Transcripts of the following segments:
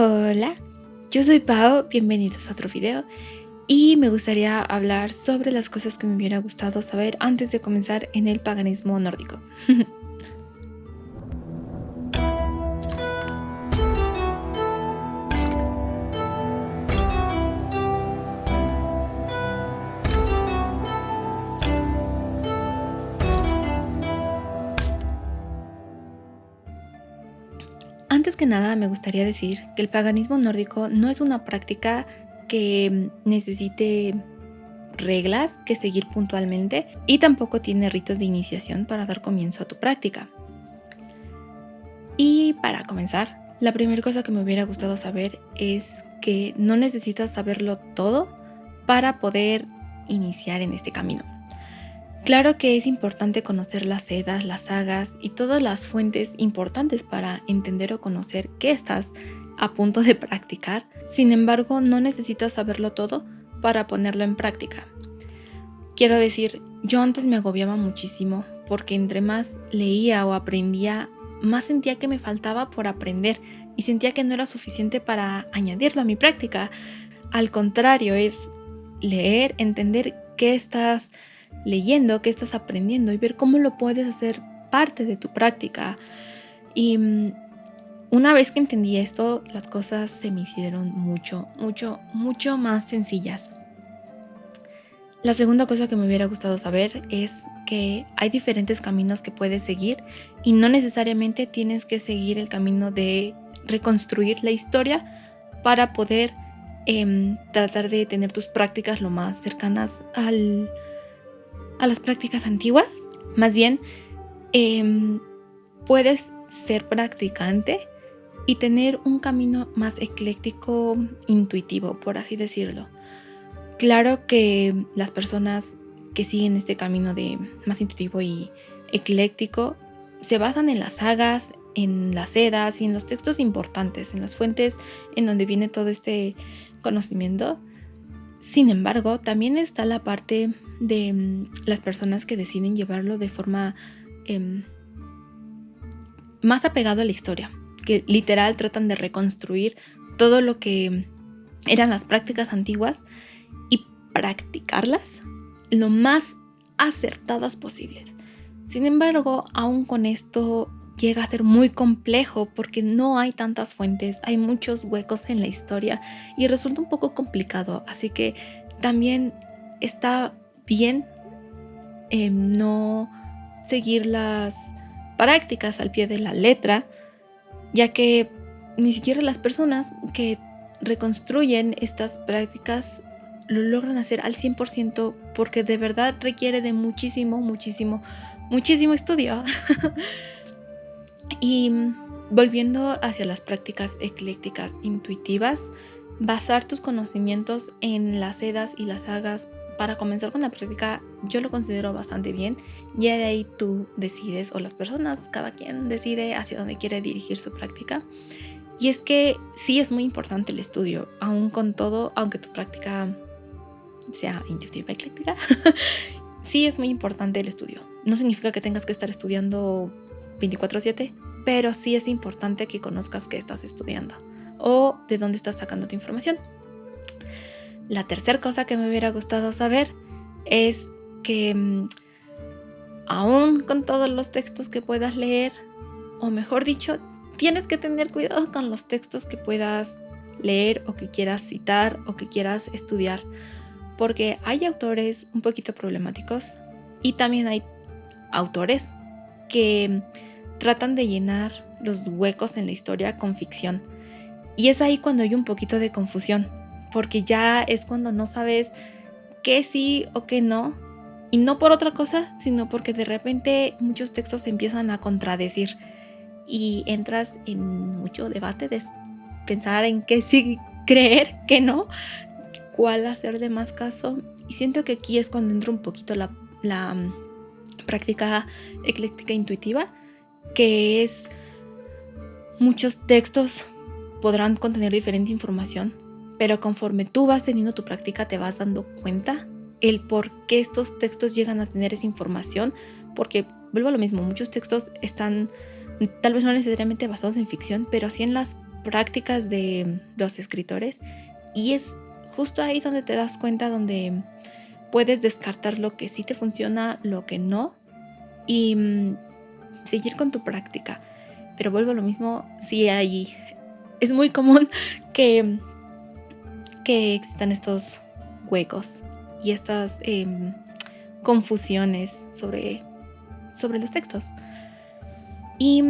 Hola, yo soy Pau, bienvenidos a otro video y me gustaría hablar sobre las cosas que me hubiera gustado saber antes de comenzar en el paganismo nórdico. Antes que nada me gustaría decir que el paganismo nórdico no es una práctica que necesite reglas que seguir puntualmente y tampoco tiene ritos de iniciación para dar comienzo a tu práctica. Y para comenzar, la primera cosa que me hubiera gustado saber es que no necesitas saberlo todo para poder iniciar en este camino. Claro que es importante conocer las Edas, las sagas y todas las fuentes importantes para entender o conocer qué estás a punto de practicar. Sin embargo, no necesitas saberlo todo para ponerlo en práctica. Quiero decir, yo antes me agobiaba muchísimo porque entre más leía o aprendía, más sentía que me faltaba por aprender y sentía que no era suficiente para añadirlo a mi práctica. Al contrario, es leer, entender qué estás leyendo, qué estás aprendiendo y ver cómo lo puedes hacer parte de tu práctica. Y una vez que entendí esto, las cosas se me hicieron mucho más sencillas. La segunda cosa que me hubiera gustado saber es que hay diferentes caminos que puedes seguir y no necesariamente tienes que seguir el camino de reconstruir la historia para poder tratar de tener tus prácticas lo más cercanas a las prácticas antiguas. Más bien, puedes ser practicante y tener un camino más ecléctico, intuitivo, por así decirlo. Claro que las personas que siguen este camino de más intuitivo y ecléctico se basan en las sagas, en las Edas y en los textos importantes, en las fuentes en donde viene todo este conocimiento. Sin embargo, también está la parte de las personas que deciden llevarlo de forma más apegado a la historia, que literal tratan de reconstruir todo lo que eran las prácticas antiguas y practicarlas lo más acertadas posibles. Sin embargo, aún con esto llega a ser muy complejo porque no hay tantas fuentes, hay muchos huecos en la historia y resulta un poco complicado, así que también está bien no seguir las prácticas al pie de la letra, ya que ni siquiera las personas que reconstruyen estas prácticas lo logran hacer al 100% porque de verdad requiere de muchísimo estudio. Y volviendo hacia las prácticas eclécticas intuitivas, basar tus conocimientos en las Edas y las sagas para comenzar con la práctica, yo lo considero bastante bien. Ya de ahí tú decides, o las personas, cada quien decide hacia dónde quiere dirigir su práctica. Y es que sí es muy importante el estudio, aún con todo, aunque tu práctica sea intuitiva ecléctica, sí es muy importante el estudio. No significa que tengas que estar estudiando 24/7, pero sí es importante que conozcas qué estás estudiando o de dónde estás sacando tu información. La tercera cosa que me hubiera gustado saber es que aún con todos los textos que puedas leer, o mejor dicho, tienes que tener cuidado con los textos que puedas leer o que quieras citar o que quieras estudiar, porque hay autores un poquito problemáticos y también hay autores que tratan de llenar los huecos en la historia con ficción. Y es ahí cuando hay un poquito de confusión, porque ya es cuando no sabes qué sí o qué no, y no por otra cosa, sino porque de repente muchos textos se empiezan a contradecir y entras en mucho debate de pensar en qué sí creer, qué no, cuál hacerle más caso. Y siento que aquí es cuando entra un poquito la práctica ecléctica intuitiva, que es muchos textos podrán contener diferente información, pero conforme tú vas teniendo tu práctica te vas dando cuenta el por qué estos textos llegan a tener esa información, porque vuelvo a lo mismo, muchos textos están tal vez no necesariamente basados en ficción, pero sí en las prácticas de los escritores, y es justo ahí donde te das cuenta, donde puedes descartar lo que sí te funciona, lo que no, y seguir con tu práctica. Pero vuelvo a lo mismo, sí es muy común que existan estos huecos y estas confusiones sobre los textos. Y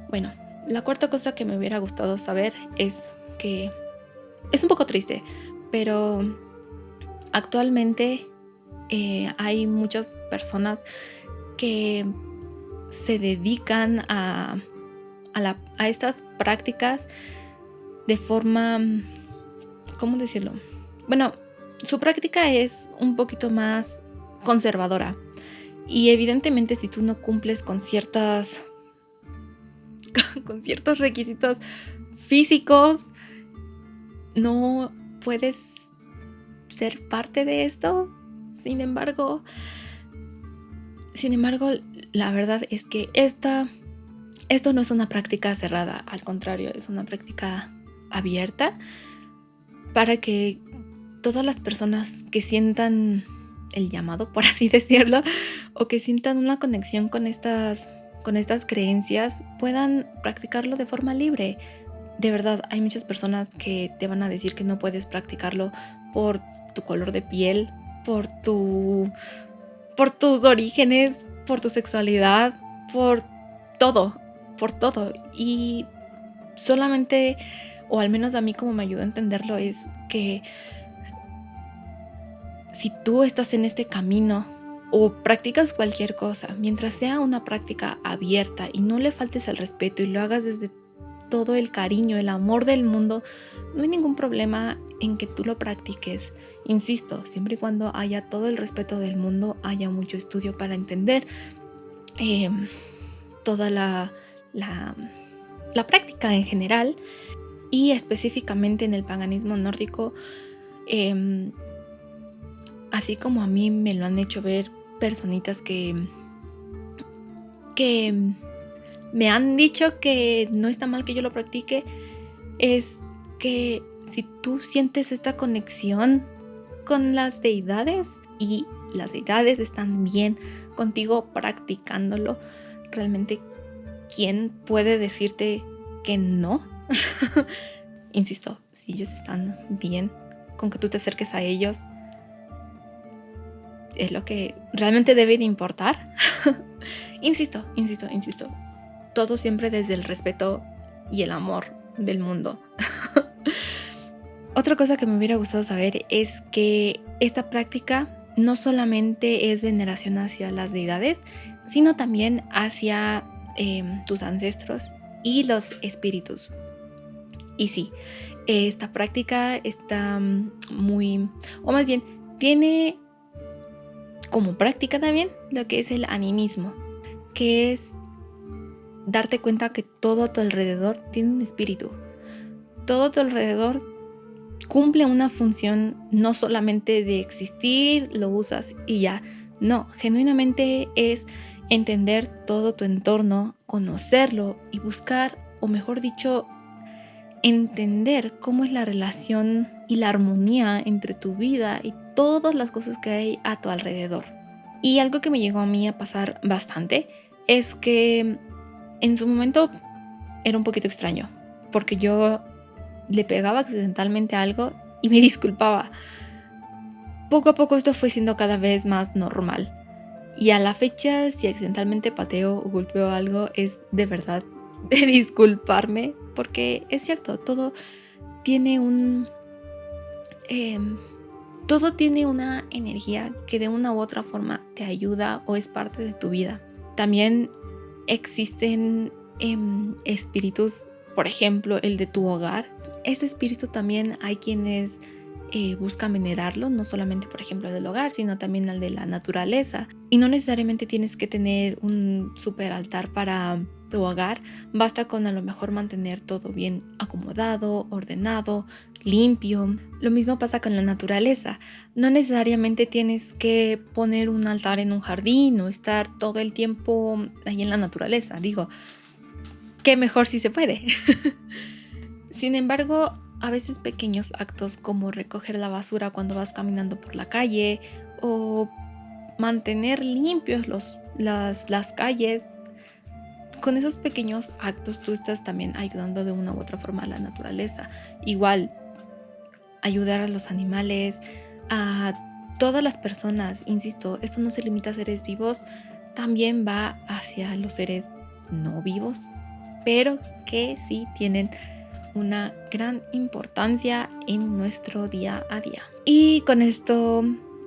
bueno, la cuarta cosa que me hubiera gustado saber es que es un poco triste, pero actualmente hay muchas personas que se dedican a estas prácticas de forma, ¿cómo decirlo? Bueno, su práctica es un poquito más conservadora, y evidentemente si tú no cumples con ciertos requisitos físicos, no puedes ser parte de esto. Sin embargo, la verdad es que esto no es una práctica cerrada, al contrario, es una práctica abierta para que todas las personas que sientan el llamado, por así decirlo, o que sientan una conexión con estas creencias, puedan practicarlo de forma libre. De verdad, hay muchas personas que te van a decir que no puedes practicarlo por tu color de piel, por tus orígenes, por tu sexualidad, por todo. Y solamente, o al menos a mí como me ayudó a entenderlo, es que si tú estás en este camino o practicas cualquier cosa, mientras sea una práctica abierta y no le faltes el respeto y lo hagas desde todo el cariño, el amor del mundo, no hay ningún problema en que tú lo practiques. Insisto, siempre y cuando haya todo el respeto del mundo, haya mucho estudio para entender toda la práctica en general, y específicamente en el paganismo nórdico, así como a mí me lo han hecho ver personitas que me han dicho que no está mal que yo lo practique, es que si tú sientes esta conexión con las deidades y las deidades están bien contigo practicándolo, realmente, ¿quién puede decirte que no? Insisto, si ellos están bien con que tú te acerques a ellos, es lo que realmente debe de importar. Insisto, todo siempre desde el respeto y el amor del mundo. Otra cosa que me hubiera gustado saber es que esta práctica no solamente es veneración hacia las deidades, sino también hacia tus ancestros y los espíritus. Y sí, esta práctica está o más bien, tiene como práctica también lo que es el animismo, que es darte cuenta que todo a tu alrededor tiene un espíritu. Todo a tu alrededor cumple una función, no solamente de existir, lo usas y ya. No, genuinamente es entender todo tu entorno, conocerlo y buscar, o mejor dicho, entender cómo es la relación y la armonía entre tu vida y todas las cosas que hay a tu alrededor. Y algo que me llegó a mí a pasar bastante es que en su momento era un poquito extraño, porque yo le pegaba accidentalmente a algo y me disculpaba. Poco a poco esto fue siendo cada vez más normal. Y a la fecha, si accidentalmente pateo o golpeo algo, es de verdad de disculparme, porque es cierto, todo tiene una energía que de una u otra forma te ayuda o es parte de tu vida. También existen espíritus, por ejemplo, el de tu hogar. Este espíritu también hay quienes buscan venerarlo, no solamente, por ejemplo, el del hogar, sino también el de la naturaleza. Y no necesariamente tienes que tener un super altar para tu hogar, basta con a lo mejor mantener todo bien acomodado, ordenado, limpio. Lo mismo pasa con la naturaleza. No necesariamente tienes que poner un altar en un jardín o estar todo el tiempo ahí en la naturaleza. Digo, qué mejor si se puede. Sin embargo, a veces pequeños actos como recoger la basura cuando vas caminando por la calle o mantener limpios las calles, con esos pequeños actos tú estás también ayudando de una u otra forma a la naturaleza. Igual, ayudar a los animales, a todas las personas, insisto, esto no se limita a seres vivos, también va hacia los seres no vivos, pero que sí tienen una gran importancia en nuestro día a día. Y con esto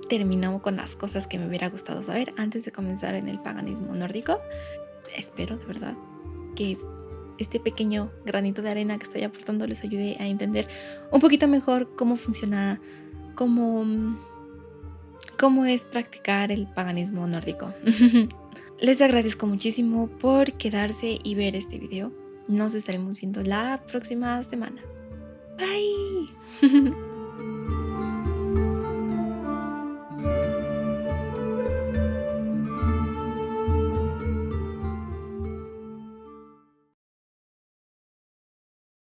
terminamos con las cosas que me hubiera gustado saber antes de comenzar en el paganismo nórdico. Espero de verdad que este pequeño granito de arena que estoy aportando les ayude a entender un poquito mejor cómo funciona, cómo, cómo es practicar el paganismo nórdico. Les agradezco muchísimo por quedarse y ver este video. Nos estaremos viendo la próxima semana. Bye.